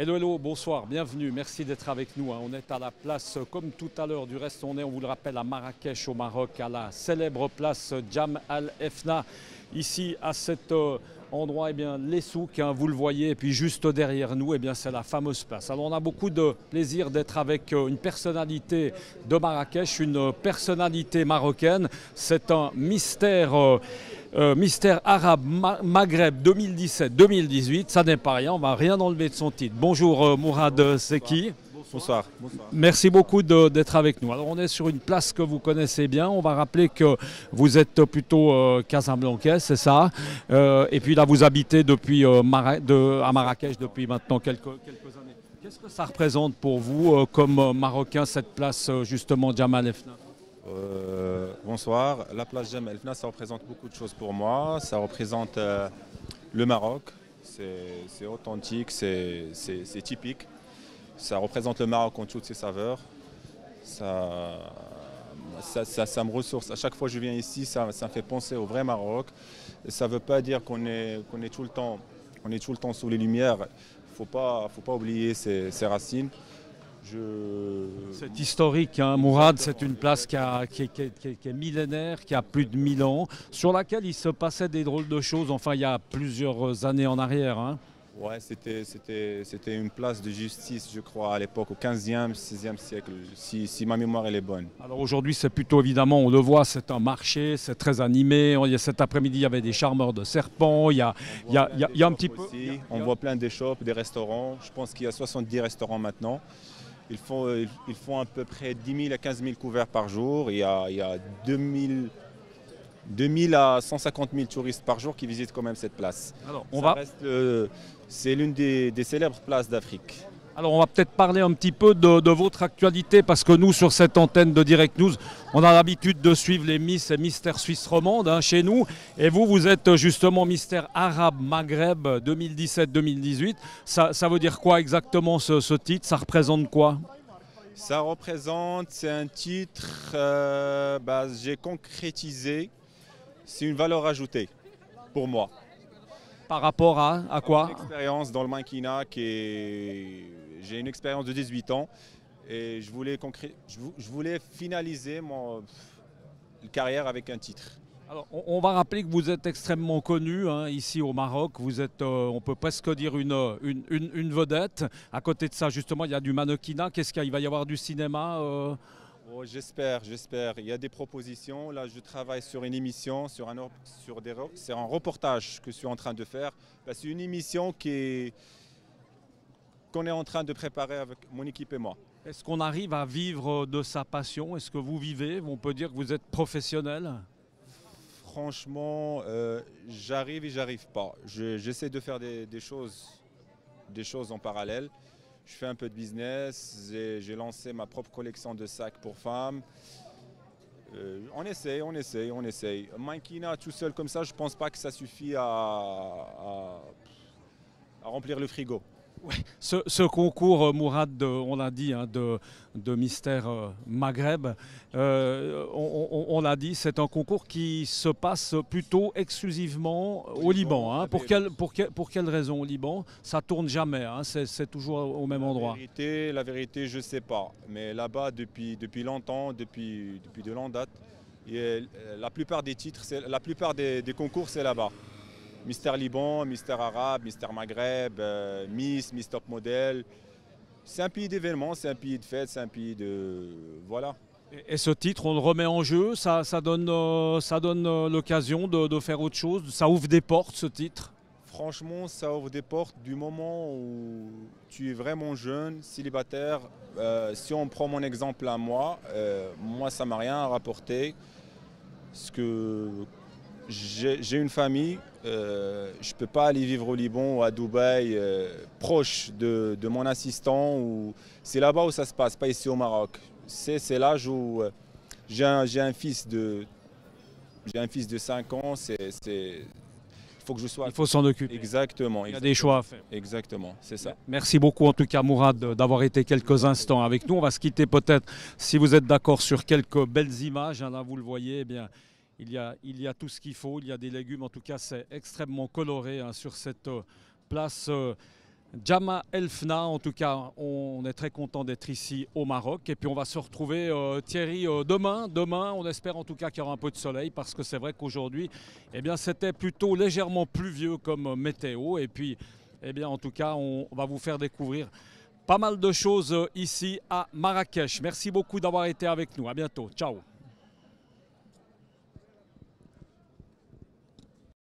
Hello, hello, bonsoir, bienvenue, merci d'être avec nous. On est à la place, comme tout à l'heure, du reste, on est, on vous le rappelle, à Marrakech, au Maroc, à la célèbre place Jam Al Fna. Ici, à cet endroit, eh bien, les souks, vous le voyez, et puis juste derrière nous, eh bien, c'est la fameuse place. Alors, on a beaucoup de plaisir d'être avec une personnalité de Marrakech, une personnalité marocaine. C'est un mystère. Mystère arabe Maghreb 2017-2018, ça n'est pas rien, on ne va rien enlever de son titre. Bonjour Mourad Seki. Bonsoir. Bonsoir. Merci beaucoup d'être avec nous. Alors on est sur une place que vous connaissez bien. On va rappeler que vous êtes plutôt casablancais, c'est ça. Et puis là vous habitez depuis, à Marrakech depuis maintenant quelques années. Qu'est-ce que ça représente pour vous comme Marocain cette place justement Jemaa el Fna? Bonsoir. La place Jemaa el Fna, ça représente beaucoup de choses pour moi. Ça représente le Maroc. C'est authentique, c'est typique. Ça représente le Maroc en toutes ses saveurs. Ça me ressource. À chaque fois que je viens ici, ça me fait penser au vrai Maroc. Et ça ne veut pas dire qu'on est tout le temps sous les lumières. Il ne faut pas oublier ses racines. C'est historique, hein, Mourad, c'est une place qui est millénaire, qui a plus de 1000 ans, sur laquelle il se passait des drôles de choses, enfin il y a plusieurs années en arrière. Hein. Ouais, c'était une place de justice, je crois, à l'époque, au 15e, 16e siècle, si ma mémoire elle est bonne. Alors aujourd'hui, c'est plutôt évidemment, on le voit, c'est un marché, c'est très animé. Cet après-midi, il y avait des charmeurs de serpents, il y a un petit peu. On voit plein de shops, des restaurants. Je pense qu'il y a 70 restaurants maintenant. Ils font à peu près 10 000 à 15 000 couverts par jour. Il y a 2000 à 150 000 touristes par jour qui visitent quand même cette place. Alors, c'est l'une des célèbres places d'Afrique. Alors on va peut-être parler un petit peu de votre actualité parce que nous sur cette antenne de Direct News, on a l'habitude de suivre les Miss et Mystères Suisse romande chez nous. Et vous êtes justement Mystère Arabe Maghreb 2017-2018. Ça veut dire quoi exactement ce titre? Ça représente quoi? Ça représente, c'est un titre, j'ai concrétisé, c'est une valeur ajoutée pour moi. Par rapport à quoi? Une expérience dans le mannequinat j'ai une expérience de 18 ans et je voulais finaliser mon carrière avec un titre. Alors, on va rappeler que vous êtes extrêmement connu ici au Maroc. Vous êtes, on peut presque dire, une vedette. À côté de ça, justement, il y a du mannequinat. Qu'est-ce qu'il y a? Il va y avoir du cinéma Oh, j'espère. Il y a des propositions. Là, je travaille sur une émission, c'est un reportage que je suis en train de faire. C'est une émission qu'on est en train de préparer avec mon équipe et moi. Est-ce qu'on arrive à vivre de sa passion? Est-ce que vous vivez? On peut dire que vous êtes professionnel? Franchement, j'arrive et j'arrive pas. J'essaie de faire des choses en parallèle. Je fais un peu de business, j'ai lancé ma propre collection de sacs pour femmes. On essaye. Mannequinat tout seul comme ça, je pense pas que ça suffit à remplir le frigo. Ouais. Ce concours, Mourad, on l'a dit, de Mystère Maghreb, on l'a dit, c'est un concours qui se passe plutôt exclusivement au Liban. Pour quelle raison au Liban? Ça tourne jamais, c'est toujours au même endroit. La vérité, je ne sais pas. Mais là-bas, depuis longtemps, depuis de longues dates, la plupart des titres, la plupart des concours, c'est là-bas. Mystère Liban, Mystère Arabe, Mystère Maghreb, Miss Top Model. C'est un pays d'événements, c'est un pays de fêtes, c'est un pays de... Voilà. Et ce titre, on le remet en jeu, ça donne l'occasion de faire autre chose, ça ouvre des portes, ce titre? Franchement, ça ouvre des portes du moment où tu es vraiment jeune, célibataire. Si on prend mon exemple à moi, ça ne m'a rien rapporté. Parce que j'ai une famille, je ne peux pas aller vivre au Liban ou à Dubaï, proche de mon assistant. C'est là-bas où ça se passe, pas ici au Maroc. C'est l'âge où j'ai un fils de 5 ans. Il faut s'en occuper. Exactement. Il y a des choix à faire. Exactement, c'est ça. Merci beaucoup en tout cas Mourad d'avoir été quelques instants avec nous. On va se quitter peut-être, si vous êtes d'accord, sur quelques belles images. Là vous le voyez, eh bien, il y a tout ce qu'il faut. Il y a des légumes, en tout cas c'est extrêmement coloré sur cette place Jama El Fna, en tout cas, on est très content d'être ici au Maroc. Et puis on va se retrouver, Thierry, demain. Demain, on espère en tout cas qu'il y aura un peu de soleil parce que c'est vrai qu'aujourd'hui, eh bien, c'était plutôt légèrement pluvieux comme météo. Et puis, eh bien, en tout cas, on va vous faire découvrir pas mal de choses ici à Marrakech. Merci beaucoup d'avoir été avec nous. À bientôt. Ciao.